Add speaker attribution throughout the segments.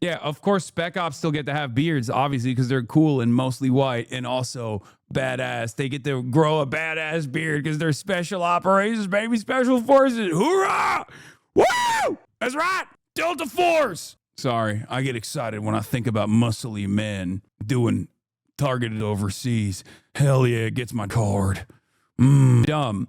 Speaker 1: Yeah, of course, spec ops still get to have beards, obviously, because they're cool and mostly white and also badass. They get to grow a badass beard because they're special operations, baby, special forces. Hoorah! Woo! That's right, Delta Force. Sorry, I get excited when I think about muscly men doing targeted overseas. Hell yeah, it gets my card. Dumb.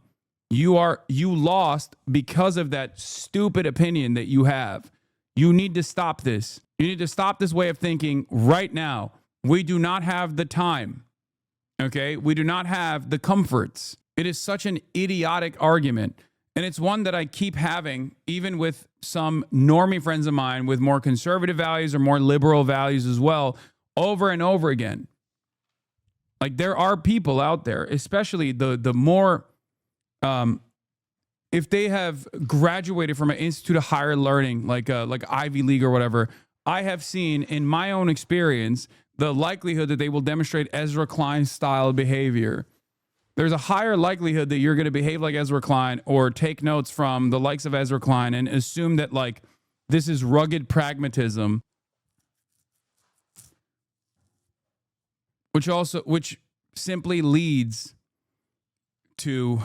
Speaker 1: You lost because of that stupid opinion that you have. You need to stop this. You need to stop this way of thinking right now. We do not have the time. Okay? We do not have the comforts. It is such an idiotic argument. And it's one that I keep having, even with some normie friends of mine with more conservative values or more liberal values as well, over and over again. Like, there are people out there, especially the more, if they have graduated from an institute of higher learning, like Ivy League or whatever, I have seen in my own experience the likelihood that they will demonstrate Ezra Klein style behavior. There's a higher likelihood that you're going to behave like Ezra Klein or take notes from the likes of Ezra Klein and assume that, like, this is rugged pragmatism, which simply leads to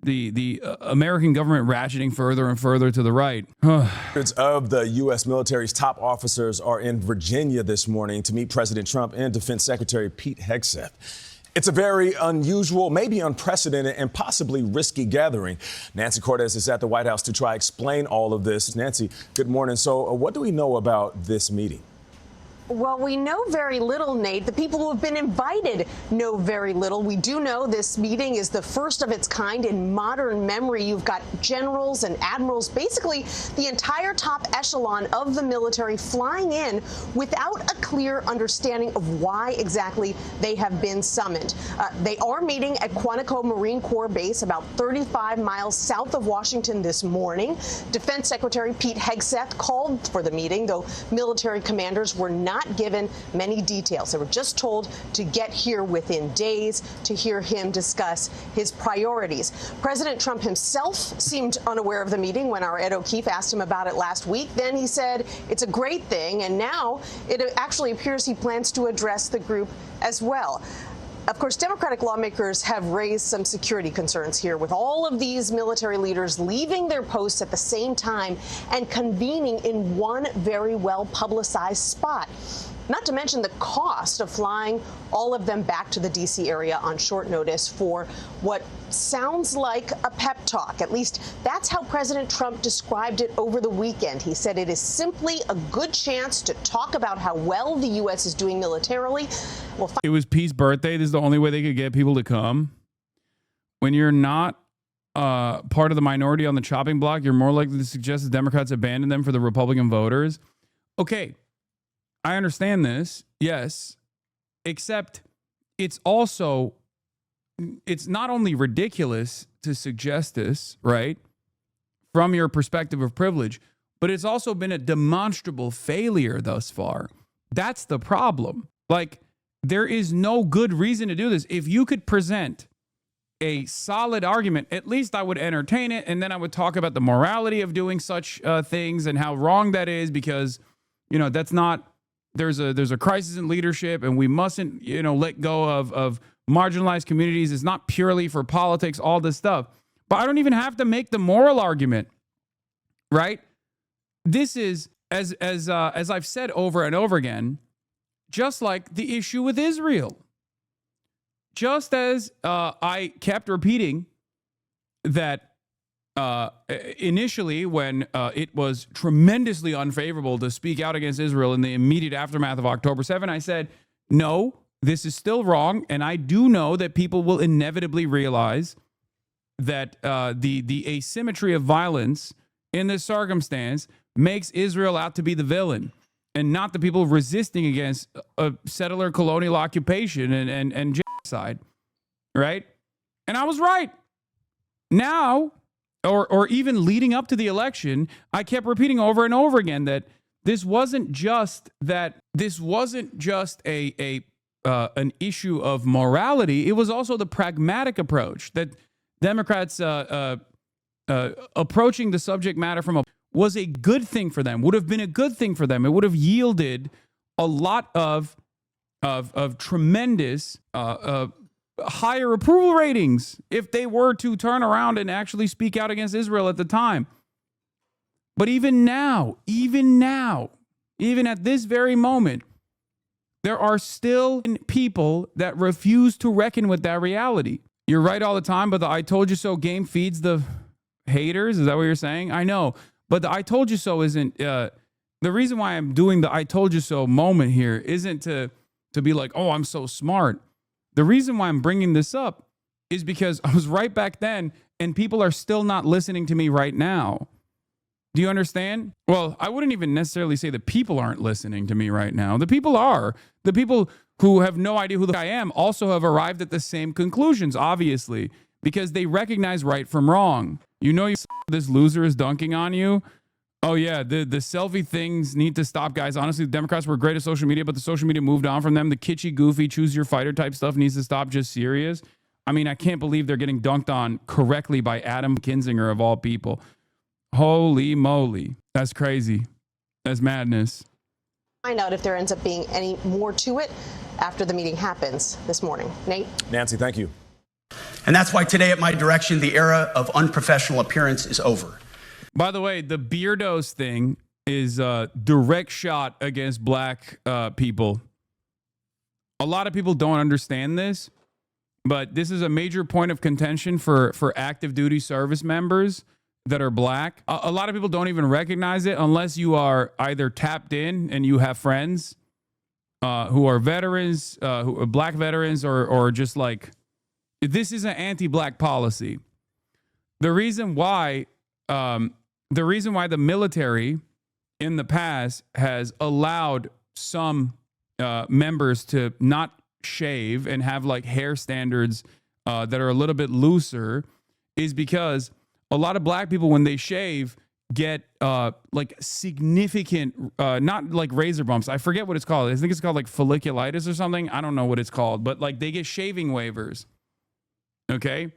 Speaker 1: the American government ratcheting further and further to the right.
Speaker 2: Hundreds of the U.S. military's top officers are in Virginia this morning to meet President Trump and Defense Secretary Pete Hegseth. It's a very unusual, maybe unprecedented, and possibly risky gathering. Nancy Cortez is at the White House to try to explain all of this. Nancy, good morning. So what do we know about this meeting?
Speaker 3: Well, we know very little, Nate. The people who have been invited know very little. We do know this meeting is the first of its kind in modern memory. You've got generals and admirals, basically the entire top echelon of the military flying in without a clear understanding of why exactly they have been summoned. They are meeting at Quantico Marine Corps Base, about 35 miles south of Washington this morning. Defense Secretary Pete Hegseth called for the meeting, though military commanders were not given many details. They were just told to get here within days to hear him discuss his priorities. President Trump himself seemed unaware of the meeting when our Ed O'Keefe asked him about it last week. Then he said it's a great thing, and now it actually appears he plans to address the group as well. Of course, Democratic lawmakers have raised some security concerns here with all of these military leaders leaving their posts at the same time and convening in one very well publicized spot. Not to mention the cost of flying all of them back to the D.C. area on short notice for what sounds like a pep talk. At least that's how President Trump described it over the weekend. He said it is simply a good chance to talk about how well the U.S. is doing militarily.
Speaker 1: It was Pete's birthday. This is the only way they could get people to come. When you're not part of the minority on the chopping block, you're more likely to suggest the Democrats abandon them for the Republican voters. Okay. I understand this, yes, except it's not only ridiculous to suggest this, right, from your perspective of privilege, but it's also been a demonstrable failure thus far. That's the problem. Like, there is no good reason to do this. If you could present a solid argument, at least I would entertain it, and then I would talk about the morality of doing such things and how wrong that is because, you know, that's not... There's a crisis in leadership, and we mustn't, let go of marginalized communities. It's not purely for politics, all this stuff. But I don't even have to make the moral argument, right? This is, as I've said over and over again, just like the issue with Israel. Just as I kept repeating that initially, when it was tremendously unfavorable to speak out against Israel in the immediate aftermath of October 7, I said, no, this is still wrong. And I do know that people will inevitably realize that the asymmetry of violence in this circumstance makes Israel out to be the villain and not the people resisting against a settler colonial occupation and genocide, right? And I was right. Now... Or even leading up to the election, I kept repeating over and over again that this wasn't just an issue of morality. It was also the pragmatic approach that Democrats approaching the subject matter from was a good thing for them, would have been a good thing for them. It would have yielded a lot of tremendous higher approval ratings if they were to turn around and actually speak out against Israel at the time. But even now, even at this very moment, there are still people that refuse to reckon with that reality. You're right all the time, but the I told you so game feeds the haters. Is that what you're saying? I know, but the I told you so isn't, the reason why I'm doing the I told you so moment here isn't to be like, oh, I'm so smart. The reason why I'm bringing this up is because I was right back then and people are still not listening to me right now. Do you understand? Well, I wouldn't even necessarily say the people aren't listening to me right now. The people are. The people who have no idea who the I am also have arrived at the same conclusions, obviously, because they recognize right from wrong. You know, this loser is dunking on you. Oh, yeah, the selfie things need to stop, guys. Honestly, the Democrats were great at social media, but the social media moved on from them. The kitschy, goofy, choose your fighter type stuff needs to stop. Just serious. I mean, I can't believe they're getting dunked on correctly by Adam Kinzinger, of all people. Holy moly. That's crazy. That's madness.
Speaker 3: Find out if there ends up being any more to it after the meeting happens this morning. Nate?
Speaker 2: Nancy, thank you.
Speaker 4: And that's why today, at my direction, the era of unprofessional appearance is over.
Speaker 1: By the way, the beardos thing is a direct shot against black people. A lot of people don't understand this, but this is a major point of contention for active duty service members that are black. A lot of people don't even recognize it unless you are either tapped in and you have friends who are veterans, who are black veterans, or just like, this is an anti-black policy. The reason why the military in the past has allowed some members to not shave and have like hair standards that are a little bit looser is because a lot of black people, when they shave, get like significant, not like razor bumps. I forget what it's called. I think it's called like folliculitis or something. I don't know what it's called, but like they get shaving waivers. Okay?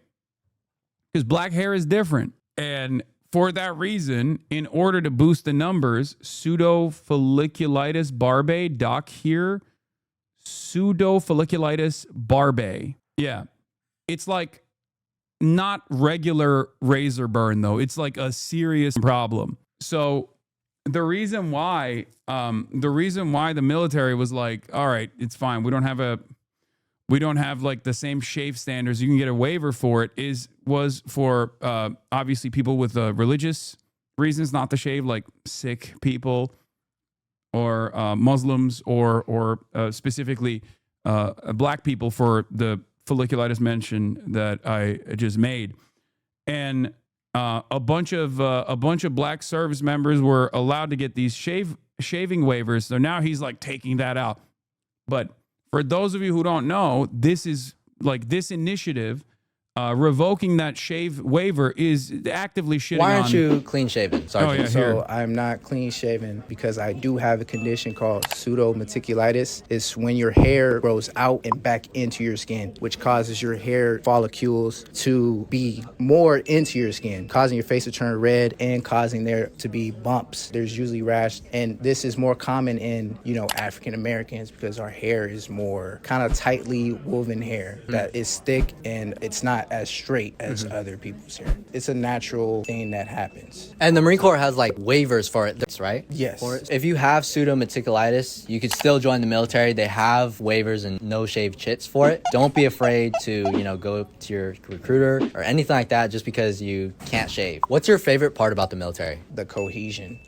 Speaker 1: Because black hair is different. And for that reason, in order to boost the numbers, pseudofolliculitis barbae, doc here, pseudofolliculitis barbae. Yeah. It's like not regular razor burn, though. It's like a serious problem. So the reason why the military was like, all right, it's fine. We don't have like the same shave standards. You can get a waiver for it. Was for obviously people with religious reasons not to shave, like sick people or Muslims or specifically black people for the folliculitis mention that I just made. And a bunch of black service members were allowed to get these shaving waivers. So now he's like taking that out. But for those of you who don't know, this is like this initiative, revoking that shave waiver is actively shitting on.
Speaker 5: Why aren't you clean shaven?
Speaker 1: Oh, yeah,
Speaker 5: So I'm not clean shaven because I do have a condition called pseudometiculitis. It's when your hair grows out and back into your skin, which causes your hair follicles to be more into your skin, causing your face to turn red and causing there to be bumps. There's usually rash, and this is more common in, African Americans because our hair is more kind of tightly woven hair that is thick and it's not as straight as other people's hair. It's a natural thing that happens.
Speaker 6: And the Marine Corps has like waivers for it, right?
Speaker 5: Yes.
Speaker 6: If you have pseudometiculitis, you could still join the military. They have waivers and no shave chits for it. Don't be afraid to, go to your recruiter or anything like that just because you can't shave. What's your favorite part about the military?
Speaker 5: The cohesion,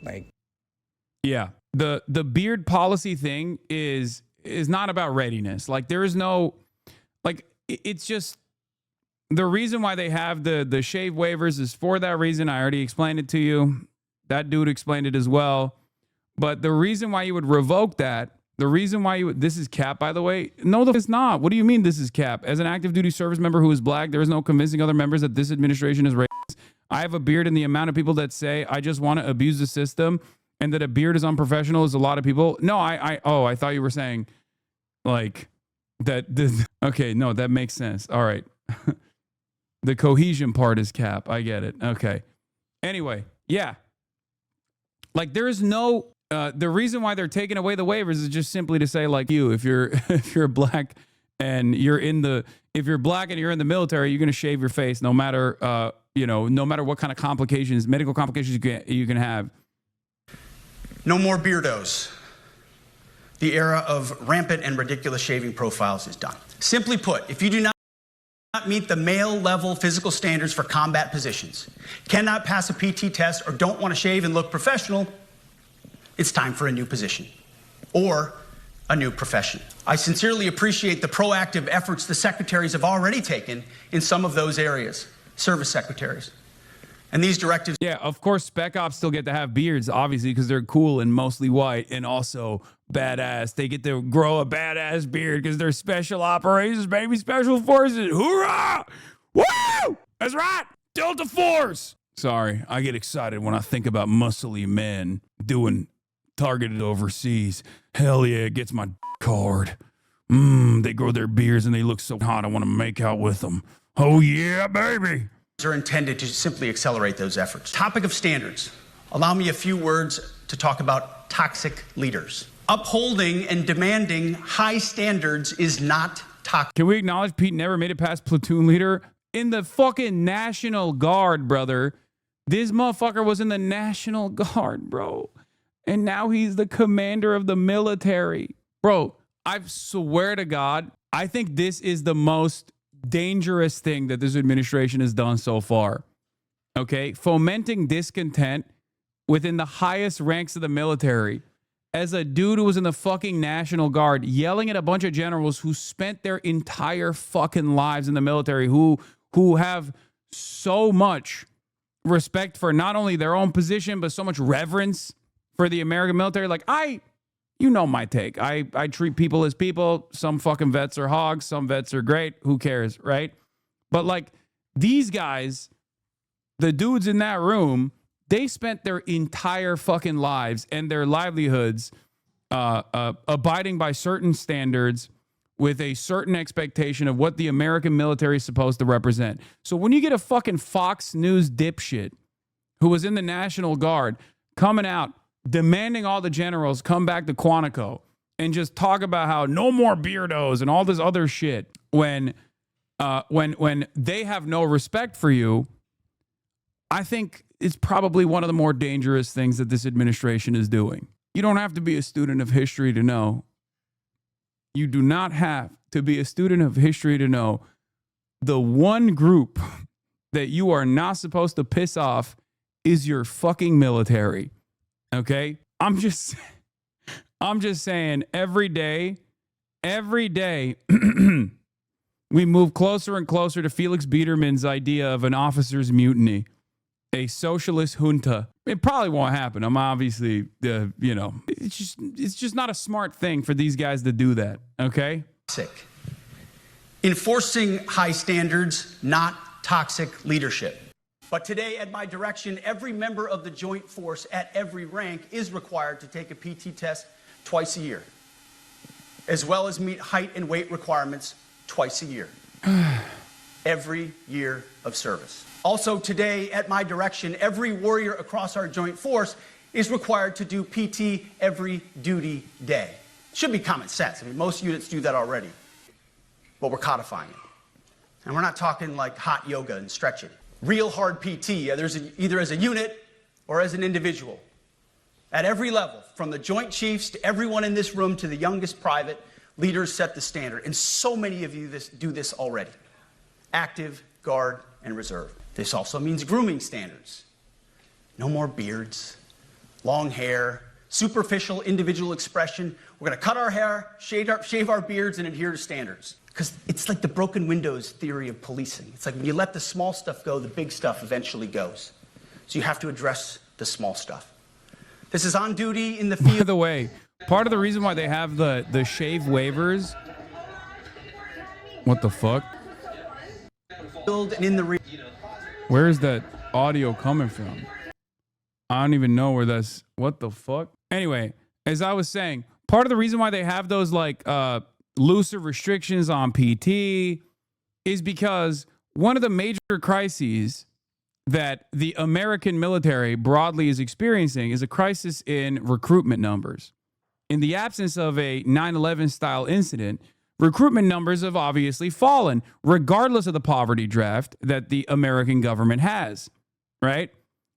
Speaker 1: Yeah. The beard policy thing is not about readiness. Like there is no, like it's just, the reason why they have the shave waivers is for that reason. I already explained it to you. That dude explained it as well. But the reason why you would revoke that, the reason why you would, this is cap, by the way. No, it's not. What do you mean this is cap? As an active duty service member who is black, there is no convincing other members that this administration is racist. I have a beard, and the amount of people that say I just want to abuse the system and that a beard is unprofessional is a lot of people. No, I thought you were saying like that. Okay, no, that makes sense. All right. The cohesion part is cap. I get it. Okay. Anyway, yeah. Like there is no the reason why they're taking away the waivers is just simply to say like if you're if you're black and you're in the military, you're gonna shave your face no matter no matter what kind of complications, medical complications you can have.
Speaker 4: No more beardos. The era of rampant and ridiculous shaving profiles is done. Simply put, if you do not meet the male level physical standards for combat positions, cannot pass a PT test, or don't want to shave and look professional, it's time for a new position or a new profession. I sincerely appreciate the proactive efforts the secretaries have already taken in some of those areas, service secretaries. And these directives.
Speaker 1: Yeah, of course, spec ops still get to have beards, obviously, because they're cool and mostly white and also badass. They get to grow a badass beard because they're special operations, baby, special forces. Hoorah! Woo! That's right. Delta Force. Sorry, I get excited when I think about muscly men doing targeted overseas. Hell yeah, it gets my hard. They grow their beards and they look so hot I want to make out with them. Oh yeah, baby.
Speaker 4: Are intended to simply accelerate those efforts. Topic of standards. Allow me a few words to talk about toxic leaders. Upholding and demanding high standards is not toxic.
Speaker 1: Can we acknowledge Pete never made it past platoon leader in the fucking National Guard, brother? This motherfucker was in the National Guard, bro. And now he's the commander of the military. Bro, I swear to God, I think this is the most dangerous thing that this administration has done so far. Okay? Fomenting discontent within the highest ranks of the military as a dude who was in the fucking National Guard yelling at a bunch of generals who spent their entire fucking lives in the military, who have so much respect for not only their own position, but so much reverence for the American military. Like, you know my take. I treat people as people. Some fucking vets are hogs. Some vets are great. Who cares, right? But like these guys, the dudes in that room, they spent their entire fucking lives and their livelihoods abiding by certain standards with a certain expectation of what the American military is supposed to represent. So when you get a fucking Fox News dipshit who was in the National Guard coming out demanding all the generals come back to Quantico and just talk about how no more beardos and all this other shit when they have no respect for you, I think it's probably one of the more dangerous things that this administration is doing. You don't have to be a student of history to know. You do not have to be a student of history to know the one group that you are not supposed to piss off is your fucking military. Okay, I'm just saying every day, we move closer and closer to Felix Biederman's idea of an officer's mutiny, a socialist junta. It probably won't happen. I'm obviously, it's just not a smart thing for these guys to do that. Okay.
Speaker 4: Enforcing high standards, not toxic leadership. But today, at my direction, every member of the Joint Force at every rank is required to take a PT test twice a year, as well as meet height and weight requirements twice a year, every year of service. Also today, at my direction, every warrior across our Joint Force is required to do PT every duty day. Should be common sense. I mean, most units do that already, but we're codifying it. And we're not talking like hot yoga and stretching. Real hard PT, either as a unit or as an individual. At every level, from the Joint Chiefs to everyone in this room to the youngest private, leaders set the standard. And so many of you do this already. Active, Guard, and Reserve. This also means grooming standards. No more beards, long hair, superficial individual expression. We're going to cut our hair, shave our beards, and adhere to standards. Because it's like the broken windows theory of policing. It's like when you let the small stuff go, the big stuff eventually goes. So you have to address the small stuff. This is on duty in the field.
Speaker 1: By the way, part of the reason why they have the shave waivers. What the fuck?
Speaker 4: And in the
Speaker 1: where is that audio coming from? I don't even know where that's. What the fuck? Anyway, as I was saying, part of the reason why they have those like looser restrictions on PT is because one of the major crises that the American military broadly is experiencing is a crisis in recruitment numbers. In the absence of a 9/11 style incident, recruitment numbers have obviously fallen, regardless of the poverty draft that the American government has, right?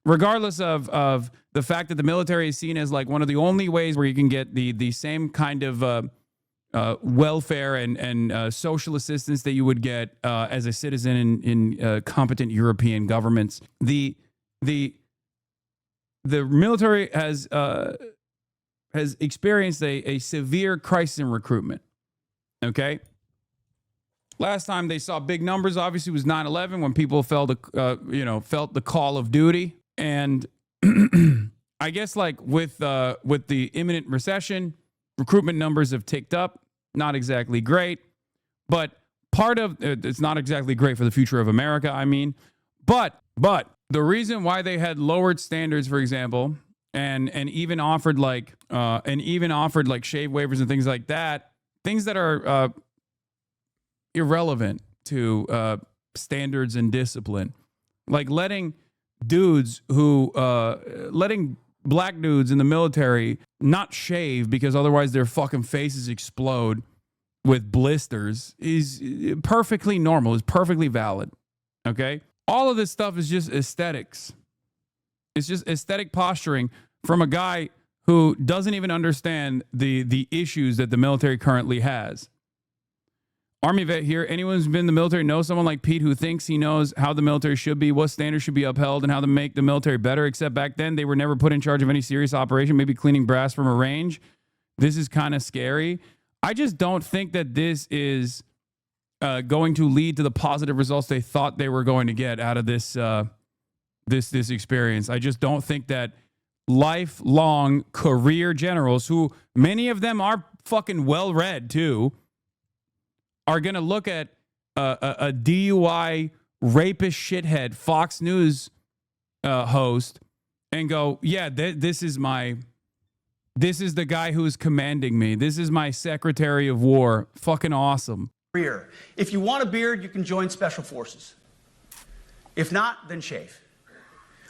Speaker 1: Regardless of the fact that the military is seen as like one of the only ways where you can get the same kind of welfare and social assistance that you would get as a citizen in competent European governments. The military has experienced a severe crisis in recruitment. Okay. Last time they saw big numbers, obviously, was 9/11 when people felt the call of duty. And I guess like with the imminent recession, recruitment numbers have ticked up. Not exactly great, but part of it's not exactly great for the future of America. I mean, but the reason why they had lowered standards, for example, and even offered like shave waivers and things like that, things that are irrelevant to standards and discipline, like letting black dudes in the military not shave because otherwise their fucking faces explode with blisters is perfectly normal, is perfectly valid. Okay? All of this stuff is just aesthetics. It's just aesthetic posturing from a guy who doesn't even understand the issues that the military currently has. Army vet here. Anyone who's been in the military knows someone like Pete who thinks he knows how the military should be, what standards should be upheld, and how to make the military better, except back then they were never put in charge of any serious operation, maybe cleaning brass from a range. This is kind of scary. I just don't think that this is going to lead to the positive results they thought they were going to get out of this this experience. I just don't think that lifelong career generals, who many of them are fucking well-read too, are going to look at a DUI rapist shithead Fox News host and go, yeah, this is the guy who's commanding me. This is my Secretary of War. Fucking awesome.
Speaker 4: If you want a beard, you can join Special Forces. If not, then shave.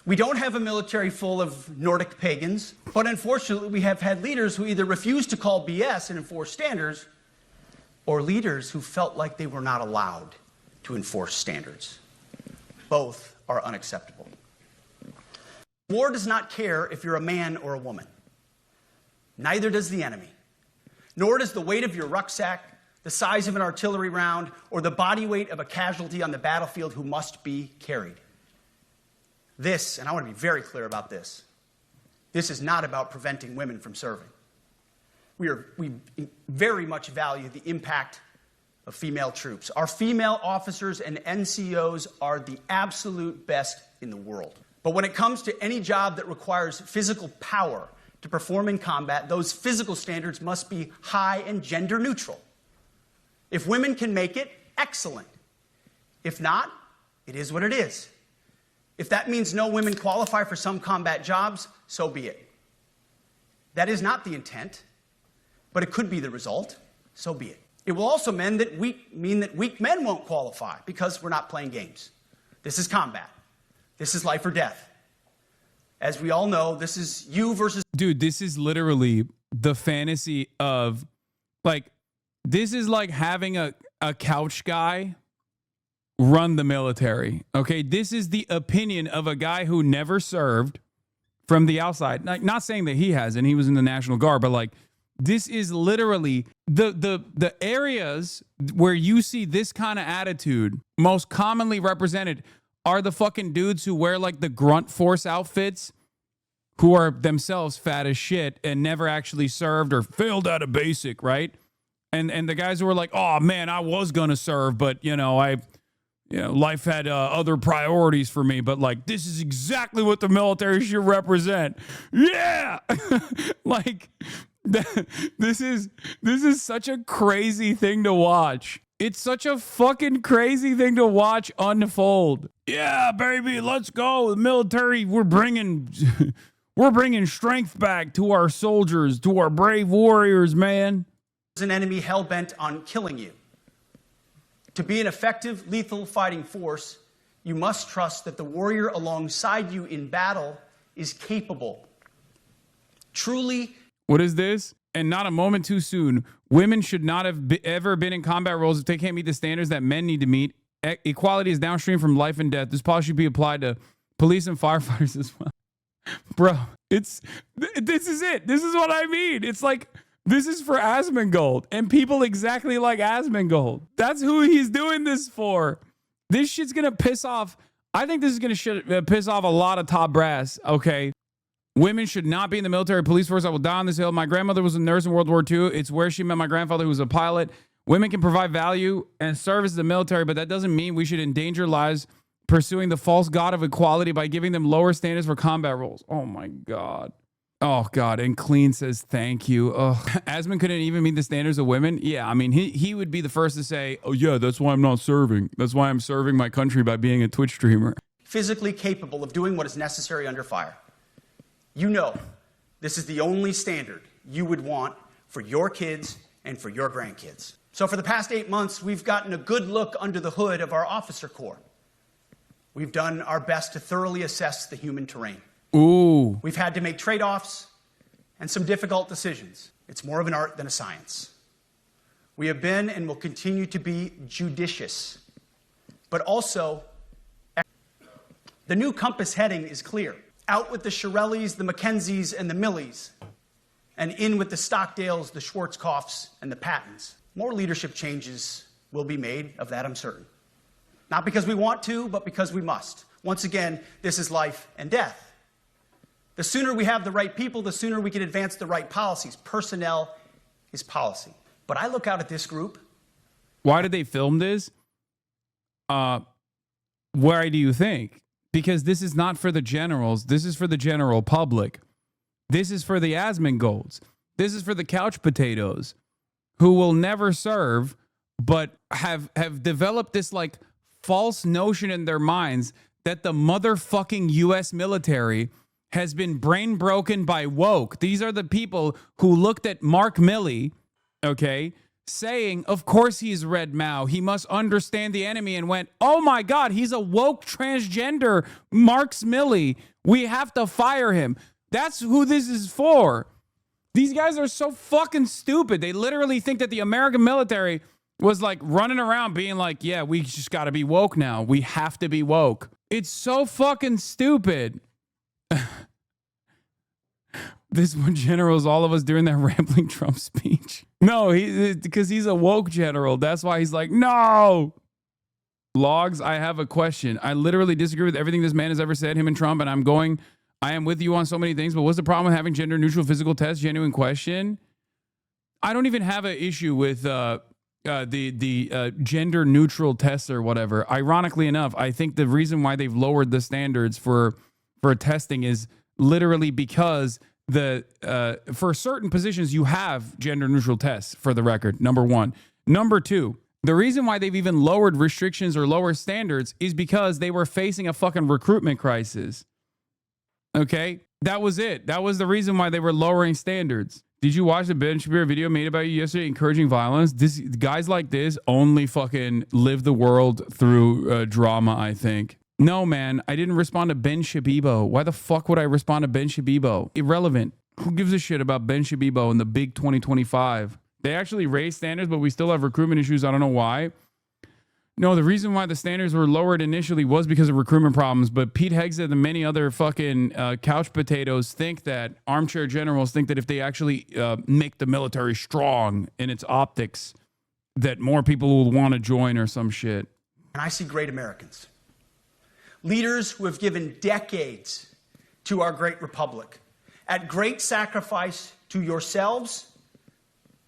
Speaker 4: We don't have a military full of Nordic pagans, but unfortunately we have had leaders who either refuse to call BS and enforce standards, or leaders who felt like they were not allowed to enforce standards. Both are unacceptable. War does not care if you're a man or a woman. Neither does the enemy. Nor does the weight of your rucksack, the size of an artillery round, or the body weight of a casualty on the battlefield who must be carried. This, and I want to be very clear about this, this is not about preventing women from serving. We very much value the impact of female troops. Our female officers and NCOs are the absolute best in the world. But when it comes to any job that requires physical power to perform in combat, those physical standards must be high and gender neutral. If women can make it, excellent. If not, it is what it is. If that means no women qualify for some combat jobs, so be it. That is not the intent, but it could be the result, so be it. It will also mean that weak men won't qualify because we're not playing games. This is combat. This is life or death. As we all know, this is you versus...
Speaker 1: Dude, this is literally the fantasy of, like, this is like having a couch guy run the military, okay? This is the opinion of a guy who never served from the outside. Like, not saying that he hasn't, he was in the National Guard, but like, this is literally the areas where you see this kind of attitude most commonly represented are the fucking dudes who wear like the grunt force outfits, who are themselves fat as shit and never actually served or failed out of basic, right? And the guys who were like, oh man, I was gonna serve, but life had other priorities for me, but like, this is exactly what the military should represent. Yeah. Like, this is such a crazy thing to watch. It's such a fucking crazy thing to watch unfold. Yeah, baby, let's go. The military, we're bringing strength back to our soldiers, to our brave warriors, man.
Speaker 4: An enemy hell-bent on killing you. To be an effective, lethal fighting force, you must trust that the warrior alongside you in battle is capable. Truly.
Speaker 1: What is this? And not a moment too soon. Women should not have ever been in combat roles if they can't meet the standards that men need to meet. Equality is downstream from life and death. This policy should be applied to police and firefighters as well. Bro, this is it. This is what I mean. It's like, this is for Asmongold and people exactly like Asmongold. That's who he's doing this for. This shit's going to piss off. I think this is going to piss off a lot of top brass. Okay. Women should not be in the military police force. I will die on this hill. My grandmother was a nurse in World War II. It's where she met my grandfather, who was a pilot. Women can provide value and service to the military, but that doesn't mean we should endanger lives pursuing the false god of equality by giving them lower standards for combat roles. Oh my God. Oh God. And Clean says, thank you. Oh, Asmon couldn't even meet the standards of women. Yeah. I mean, he would be the first to say, oh yeah, that's why I'm not serving. That's why I'm serving my country by being a Twitch streamer.
Speaker 4: Physically capable of doing what is necessary under fire. You know, this is the only standard you would want for your kids and for your grandkids. So for the past 8 months, we've gotten a good look under the hood of our officer corps. We've done our best to thoroughly assess the human terrain.
Speaker 1: Ooh.
Speaker 4: We've had to make trade-offs and some difficult decisions. It's more of an art than a science. We have been and will continue to be judicious, but also the new compass heading is clear. Out with the Shirellis, the Mackenzies, and the Millies, and in with the Stockdales, the Schwarzkopfs, and the Pattons. More leadership changes will be made, of that I'm certain. Not because we want to, but because we must. Once again, this is life and death. The sooner we have the right people, the sooner we can advance the right policies. Personnel is policy. But I look out at this group.
Speaker 1: Why did they film this? Why do you think? Because this is not for the generals. This is for the general public. This is for the Asmongolds. This is for the couch potatoes who will never serve, but have developed this like false notion in their minds that the motherfucking U.S. military has been brain broken by woke. These are the people who looked at Mark Milley, okay, saying, of course he's Red Mao. He must understand the enemy, and went, oh my God, he's a woke transgender, Marks Milley. We have to fire him. That's who this is for. These guys are so fucking stupid. They literally think that the American military was like running around being like, yeah, we just got to be woke now. We have to be woke. It's so fucking stupid. This one general is all of us during that rambling Trump speech. No, because he's a woke general. That's why he's like, no. Logs, I have a question. I literally disagree with everything this man has ever said, him and Trump, and I am with you on so many things, but what's the problem with having gender neutral physical tests? Genuine question. I don't even have an issue with the gender neutral tests or whatever. Ironically enough, I think the reason why they've lowered the standards for testing is literally because for certain positions you have gender neutral tests, for the record, number one. Number two, the reason why they've even lowered restrictions or lower standards is because they were facing a fucking recruitment crisis. Okay? That was it. That was the reason why they were lowering standards. Did you watch the Ben Shapiro video made about you yesterday encouraging violence? Guys like this only fucking live the world through drama, I think. No, man, I didn't respond to Ben Shabibo. Why the fuck would I respond to Ben Shabibo? Irrelevant. Who gives a shit about Ben Shabibo in the big 2025? They actually raised standards, but we still have recruitment issues. I don't know why. No, the reason why the standards were lowered initially was because of recruitment problems. But Pete Hegseth and many other fucking couch potatoes think that, armchair generals think that if they actually make the military strong in its optics, that more people will want to join or some shit.
Speaker 4: And I see great Americans. Leaders who have given decades to our great republic at great sacrifice to yourselves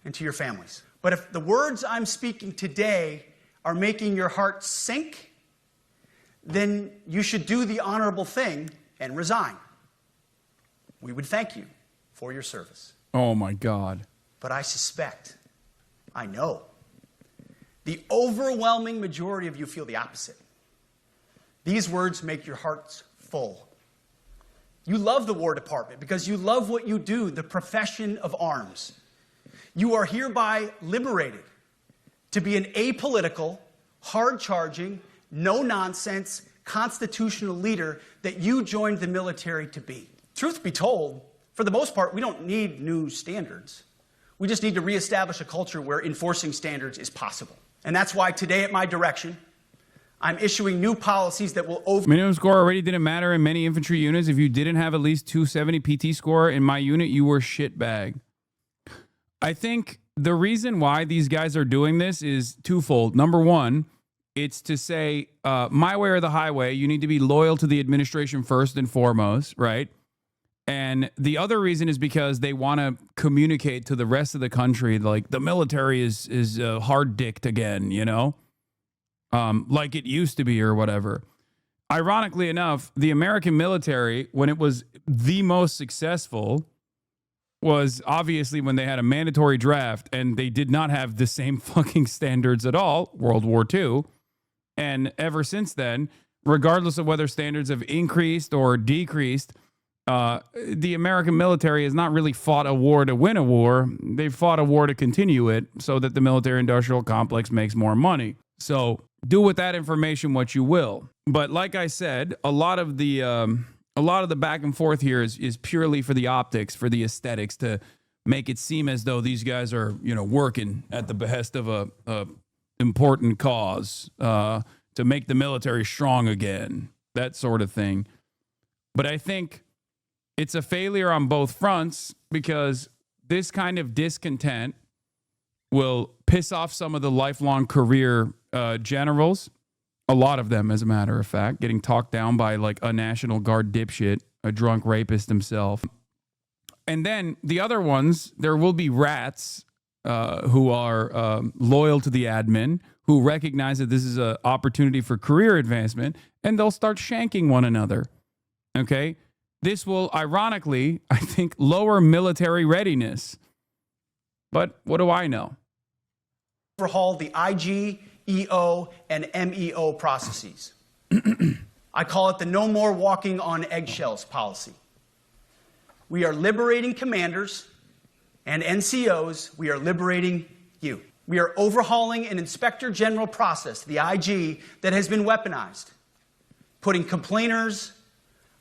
Speaker 4: and to your families. But if the words I'm speaking today are making your heart sink, then you should do the honorable thing and resign. We would thank you for your service.
Speaker 1: Oh my God.
Speaker 4: But I suspect, I know, the overwhelming majority of you feel the opposite. These words make your hearts full. You love the War Department because you love what you do, the profession of arms. You are hereby liberated to be an apolitical, hard-charging, no-nonsense, constitutional leader that you joined the military to be. Truth be told, for the most part, we don't need new standards. We just need to reestablish a culture where enforcing standards is possible. And that's why today at my direction, I'm issuing new policies that will
Speaker 1: Minimum score already didn't matter in many infantry units. If you didn't have at least 270 PT score in my unit, you were shitbag. I think the reason why these guys are doing this is twofold. Number one, it's to say, my way or the highway. You need to be loyal to the administration first and foremost, right? And the other reason is because they want to communicate to the rest of the country, like the military is hard-dicked again, you know? Like it used to be or whatever. Ironically enough, the American military, when it was the most successful, was obviously when they had a mandatory draft and they did not have the same fucking standards at all, World War II. And ever since then, regardless of whether standards have increased or decreased, the American military has not really fought a war to win a war. They've fought a war to continue it so that the military-industrial complex makes more money. So do with that information what you will. But like I said, a lot of the back and forth here is purely for the optics, for the aesthetics, to make it seem as though these guys are, you know, working at the behest of a important cause to make the military strong again, that sort of thing. But I think it's a failure on both fronts because this kind of discontent will piss off some of the lifelong career generals. A lot of them, as a matter of fact, getting talked down by like a National Guard dipshit, a drunk rapist himself. And then the other ones, there will be rats who are loyal to the admin, who recognize that this is an opportunity for career advancement, and they'll start shanking one another. Okay? This will, ironically, I think, lower military readiness. But what do I know?
Speaker 4: overhaul the IG, EO, and MEO processes. I call it the no more walking on eggshells policy. We are liberating commanders and NCOs. We are liberating you. We are overhauling an inspector general process, the IG, that has been weaponized, putting complainers,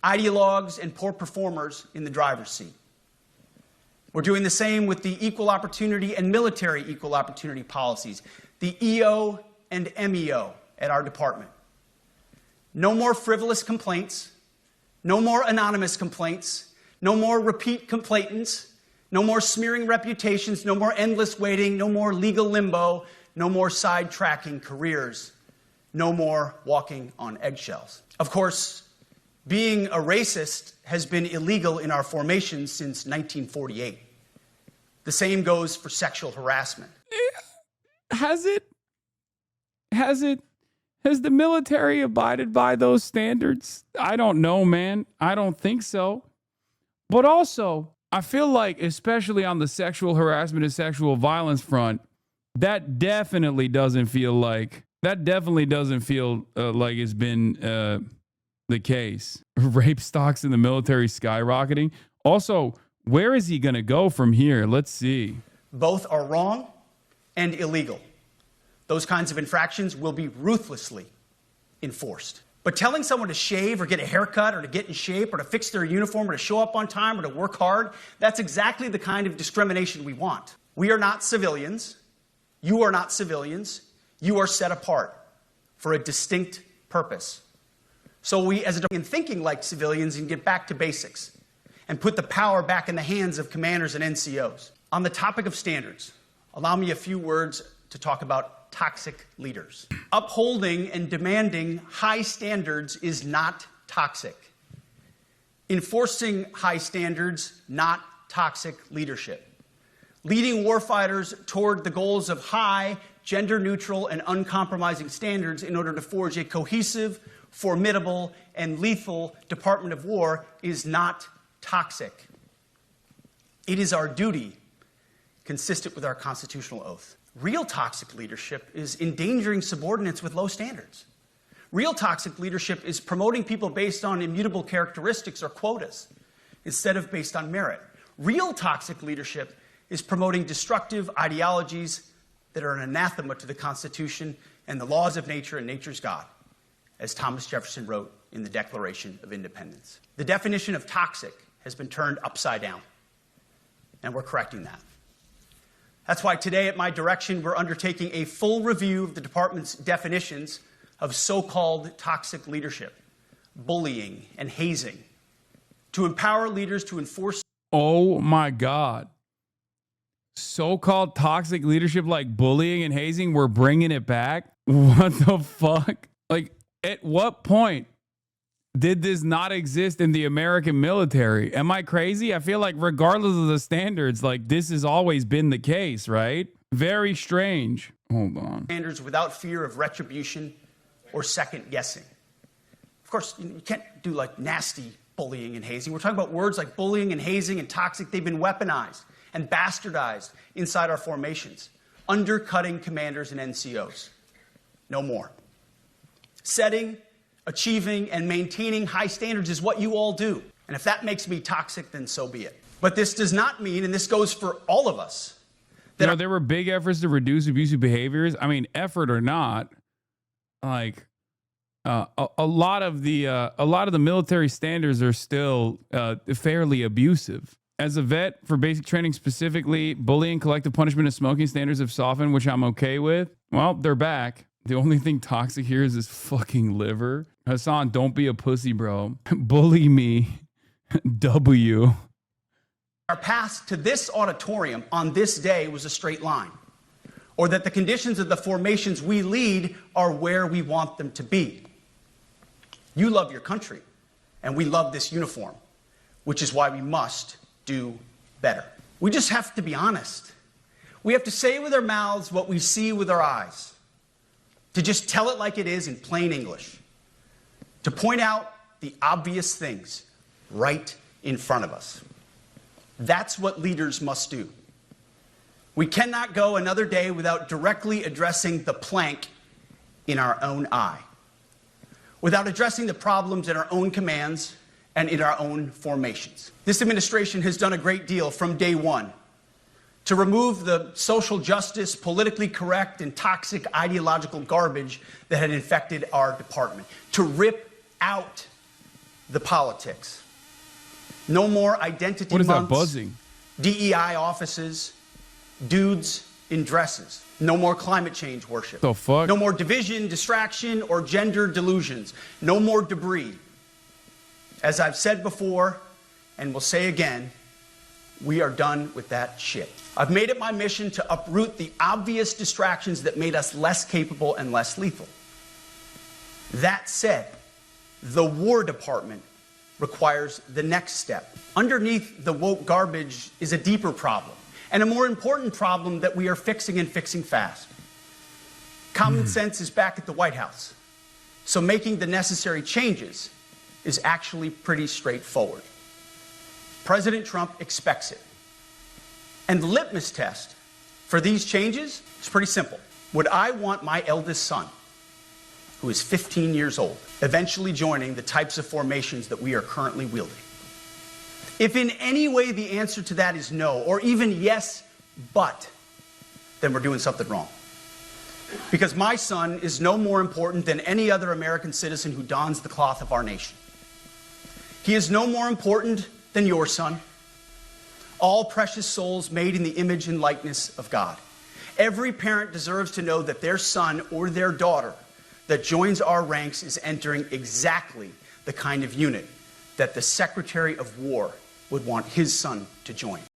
Speaker 4: ideologues, and poor performers in the driver's seat. We're doing the same with the equal opportunity and military equal opportunity policies, the EO and MEO at our department. No more frivolous complaints, no more anonymous complaints, no more repeat complainants, no more smearing reputations, no more endless waiting, no more legal limbo, no more sidetracking careers, no more walking on eggshells. Of course, being a racist has been illegal in our formations since 1948. The same goes for sexual harassment.
Speaker 1: Has it? Has the military abided by those standards? I don't know, man. I don't think so. But also, I feel like, especially on the sexual harassment and sexual violence front, that definitely doesn't feel like it's been the case. Rape stocks in the military skyrocketing. Also, where is he going to go from here? Let's see.
Speaker 4: Both are wrong and illegal. Those kinds of infractions will be ruthlessly enforced. But telling someone to shave or get a haircut or to get in shape or to fix their uniform or to show up on time or to work hard, that's exactly the kind of discrimination we want. We are not civilians. You are not civilians. You are set apart for a distinct purpose. So we, as a in thinking like civilians, can get back to basics and put the power back in the hands of commanders and NCOs. On the topic of standards, allow me a few words to talk about toxic leaders. Upholding and demanding high standards is not toxic. Enforcing high standards, not toxic leadership. Leading warfighters toward the goals of high, gender-neutral, and uncompromising standards in order to forge a cohesive, formidable, and lethal Department of War is not toxic. It is our duty, consistent with our constitutional oath. Real toxic leadership is endangering subordinates with low standards. Real toxic leadership is promoting people based on immutable characteristics or quotas instead of based on merit. Real toxic leadership is promoting destructive ideologies that are an anathema to the Constitution and the laws of nature and nature's God. as Thomas Jefferson wrote in the Declaration of Independence. The definition of toxic has been turned upside down, and we're correcting that. That's why today, at my direction, we're undertaking a full review of the department's definitions of so-called toxic leadership, bullying, and hazing, to empower leaders to enforce.
Speaker 1: Oh my God. So-called toxic leadership like bullying and hazing, we're bringing it back? What the fuck? Like, at what point did this not exist in the American military? Am I crazy? I feel like regardless of the standards, like this has always been the case, right? Very strange. Hold on.
Speaker 4: Standards without fear of retribution or second guessing. Of course, you can't do like nasty bullying and hazing. We're talking about words like bullying and hazing and toxic. They've been weaponized and bastardized inside our formations, undercutting commanders and NCOs. No more. Setting, achieving, and maintaining high standards is what you all do. And if that makes me toxic, then so be it. But this does not mean, and this goes for all of us, that
Speaker 1: there were big efforts to reduce abusive behaviors. I mean, effort or not, like a lot of the military standards are still fairly abusive. As a vet for basic training specifically, bullying, collective punishment, and smoking standards have softened, which I'm okay with. Well, they're back. The only thing toxic here is this fucking liver. Hasan, don't be a pussy, bro. Bully me. W.
Speaker 4: our path to this auditorium on this day was a straight line, or that the conditions of the formations we lead are where we want them to be. You love your country, and we love this uniform, which is why we must do better. We just have to be honest. We have to say with our mouths what we see with our eyes, to just tell it like it is in plain English, to point out the obvious things right in front of us. That's what leaders must do. We cannot go another day without directly addressing the plank in our own eye, without addressing the problems in our own commands and in our own formations. This administration has done a great deal from day one to remove the social justice, politically correct, and toxic ideological garbage that had infected our department, to rip out the politics. No more identity
Speaker 1: What is
Speaker 4: months,
Speaker 1: that buzzing?
Speaker 4: DEI offices, dudes in dresses. No more climate change worship.
Speaker 1: The fuck?
Speaker 4: No more division, distraction, or gender delusions. No more debris. As I've said before, and will say again, we are done with that shit. I've made it my mission to uproot the obvious distractions that made us less capable and less lethal. That said, the War Department requires the next step. Underneath the woke garbage is a deeper problem, and a more important problem that we are fixing and fixing fast. Common sense is back at the White House, so making the necessary changes is actually pretty straightforward. President Trump expects it. And the litmus test for these changes is pretty simple. Would I want my eldest son, who is 15 years old, eventually joining the types of formations that we are currently wielding? If in any way the answer to that is no, or even yes, but, then we're doing something wrong. Because my son is no more important than any other American citizen who dons the cloth of our nation. He is no more important than your son. All precious souls made in the image and likeness of God. Every parent deserves to know that their son or their daughter that joins our ranks is entering exactly the kind of unit that the Secretary of War would want his son to join.